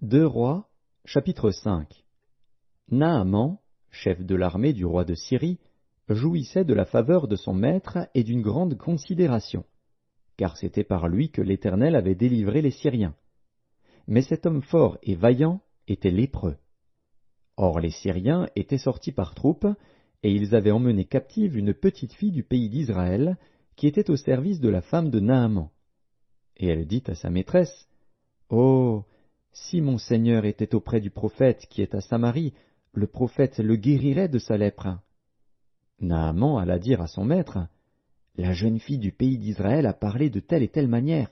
Deux Rois, chapitre 5. Naaman, chef de l'armée du roi de Syrie, jouissait de la faveur de son maître et d'une grande considération, car c'était par lui que l'Éternel avait délivré les Syriens. Mais cet homme fort et vaillant était lépreux. Or les Syriens étaient sortis par troupes, et ils avaient emmené captive une petite fille du pays d'Israël, qui était au service de la femme de Naaman. Et elle dit à sa maîtresse, « Oh, si mon Seigneur était auprès du prophète qui est à Samarie, le prophète le guérirait de sa lèpre. » Naaman alla dire à son maître, « La jeune fille du pays d'Israël a parlé de telle et telle manière. »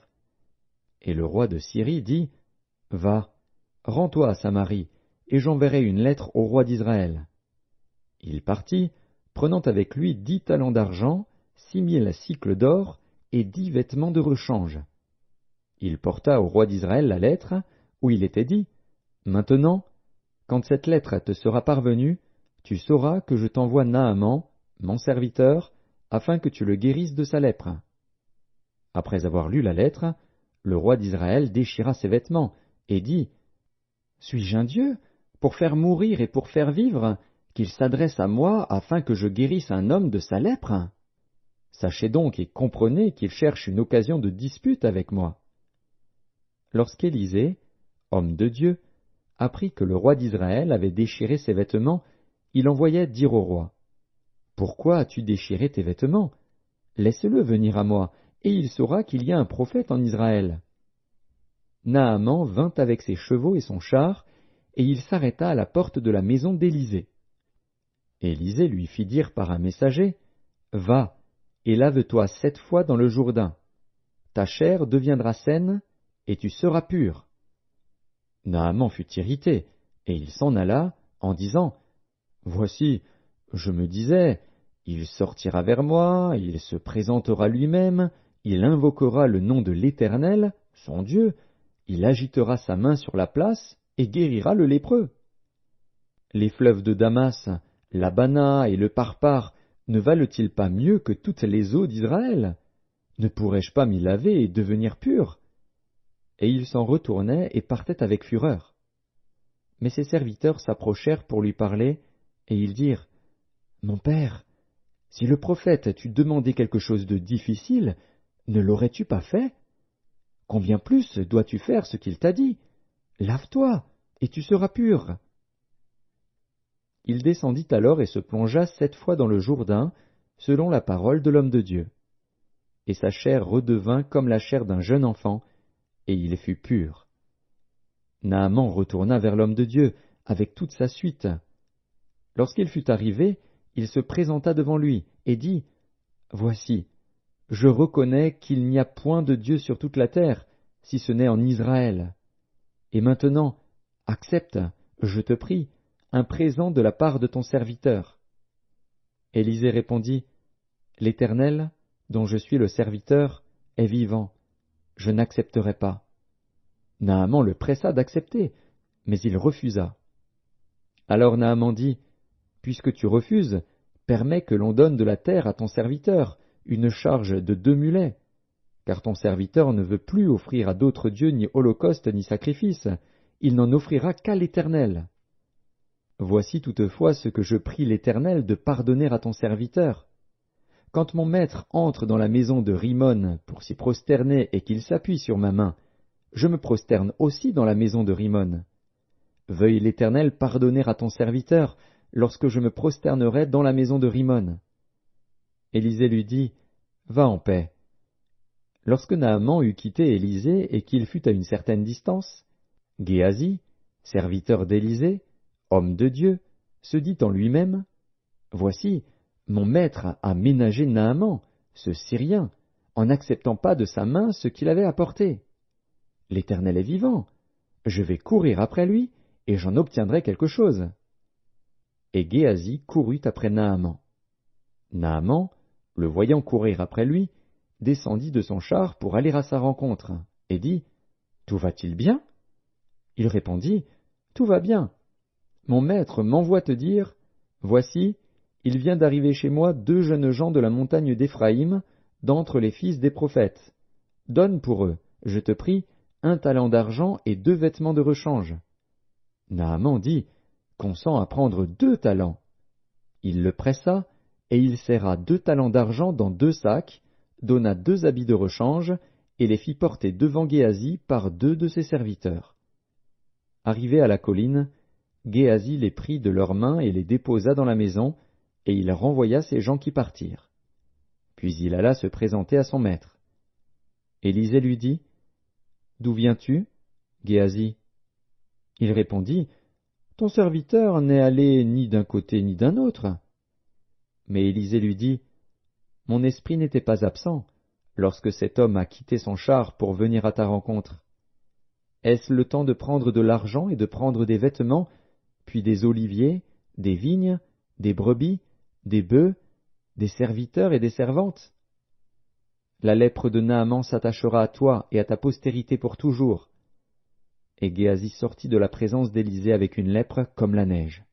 Et le roi de Syrie dit, « Va, rends-toi à Samarie, et j'enverrai une lettre au roi d'Israël. » Il partit, prenant avec lui 10 talents d'argent, 6 000 sicles d'or et 10 vêtements de rechange. Il porta au roi d'Israël la lettre, où il était dit, « Maintenant, quand cette lettre te sera parvenue, tu sauras que je t'envoie Naaman, mon serviteur, afin que tu le guérisses de sa lèpre. » Après avoir lu la lettre, le roi d'Israël déchira ses vêtements, et dit, « Suis-je un Dieu, pour faire mourir et pour faire vivre, qu'il s'adresse à moi afin que je guérisse un homme de sa lèpre? Sachez donc et comprenez qu'il cherche une occasion de dispute avec moi. » Lorsqu'Élisée, homme de Dieu, apprit que le roi d'Israël avait déchiré ses vêtements, il envoya dire au roi, « Pourquoi as-tu déchiré tes vêtements? Laisse-le venir à moi, et il saura qu'il y a un prophète en Israël. » Naaman vint avec ses chevaux et son char, et il s'arrêta à la porte de la maison d'Élisée. Élisée lui fit dire par un messager, « Va, et lave-toi 7 fois dans le Jourdain. Ta chair deviendra saine, et tu seras pur. » Naaman fut irrité, et il s'en alla, en disant, « Voici, je me disais, il sortira vers moi, il se présentera lui-même, il invoquera le nom de l'Éternel, son Dieu, il agitera sa main sur la place et guérira le lépreux. Les fleuves de Damas, l'Abana et le Parpar ne valent-ils pas mieux que toutes les eaux d'Israël? Ne pourrais-je pas m'y laver et devenir pur? » Et il s'en retournait et partait avec fureur. Mais ses serviteurs s'approchèrent pour lui parler, et ils dirent, « Mon père, si le prophète t'eût demandé quelque chose de difficile, ne l'aurais-tu pas fait? Combien plus dois-tu faire ce qu'il t'a dit? Lave-toi, et tu seras pur. » Il descendit alors et se plongea 7 fois dans le Jourdain, selon la parole de l'homme de Dieu. Et sa chair redevint comme la chair d'un jeune enfant, et il fut pur. Naaman retourna vers l'homme de Dieu, avec toute sa suite. Lorsqu'il fut arrivé, il se présenta devant lui, et dit, « Voici, je reconnais qu'il n'y a point de Dieu sur toute la terre, si ce n'est en Israël. Et maintenant, accepte, je te prie, un présent de la part de ton serviteur. » Élisée répondit, « L'Éternel, dont je suis le serviteur, est vivant. Je n'accepterai pas. » Naaman le pressa d'accepter, mais il refusa. Alors Naaman dit, « Puisque tu refuses, permets que l'on donne de la terre à ton serviteur, une charge de 2 mulets, car ton serviteur ne veut plus offrir à d'autres dieux ni holocauste ni sacrifice, il n'en offrira qu'à l'Éternel. Voici toutefois ce que je prie l'Éternel de pardonner à ton serviteur. Quand mon maître entre dans la maison de Rimon pour s'y prosterner et qu'il s'appuie sur ma main, je me prosterne aussi dans la maison de Rimon. Veuille l'Éternel pardonner à ton serviteur lorsque je me prosternerai dans la maison de Rimon. » Élisée lui dit, « Va en paix. » Lorsque Naaman eut quitté Élisée et qu'il fut à une certaine distance, Géasi, serviteur d'Élisée, homme de Dieu, se dit en lui-même, « Voici, mon maître a ménagé Naaman, ce Syrien, en n'acceptant pas de sa main ce qu'il avait apporté. L'Éternel est vivant, je vais courir après lui, et j'en obtiendrai quelque chose. » Et Géasi courut après Naaman. Naaman, le voyant courir après lui, descendit de son char pour aller à sa rencontre, et dit, « Tout va-t-il bien? » Il répondit, « Tout va bien. Mon maître m'envoie te dire, voici, il vient d'arriver chez moi 2 jeunes gens de la montagne d'Éphraïm, d'entre les fils des prophètes. Donne pour eux, je te prie, 1 talent d'argent et 2 vêtements de rechange. Naaman dit, consent à prendre 2 talents. Il le pressa, et il serra 2 talents d'argent dans 2 sacs, donna 2 habits de rechange, et les fit porter devant Géasi par 2 de ses serviteurs. Arrivé à la colline, Géasi les prit de leurs mains et les déposa dans la maison, et il renvoya ces gens qui partirent. Puis il alla se présenter à son maître. Élisée lui dit, « D'où viens-tu, Géasi ?» Il répondit, « Ton serviteur n'est allé ni d'un côté ni d'un autre. » Mais Élisée lui dit, « Mon esprit n'était pas absent lorsque cet homme a quitté son char pour venir à ta rencontre. Est-ce le temps de prendre de l'argent et de prendre des vêtements, puis des oliviers, des vignes, des brebis, des bœufs, des serviteurs et des servantes? La lèpre de Naaman s'attachera à toi et à ta postérité pour toujours. » Et Géasi sortit de la présence d'Élisée avec une lèpre comme la neige.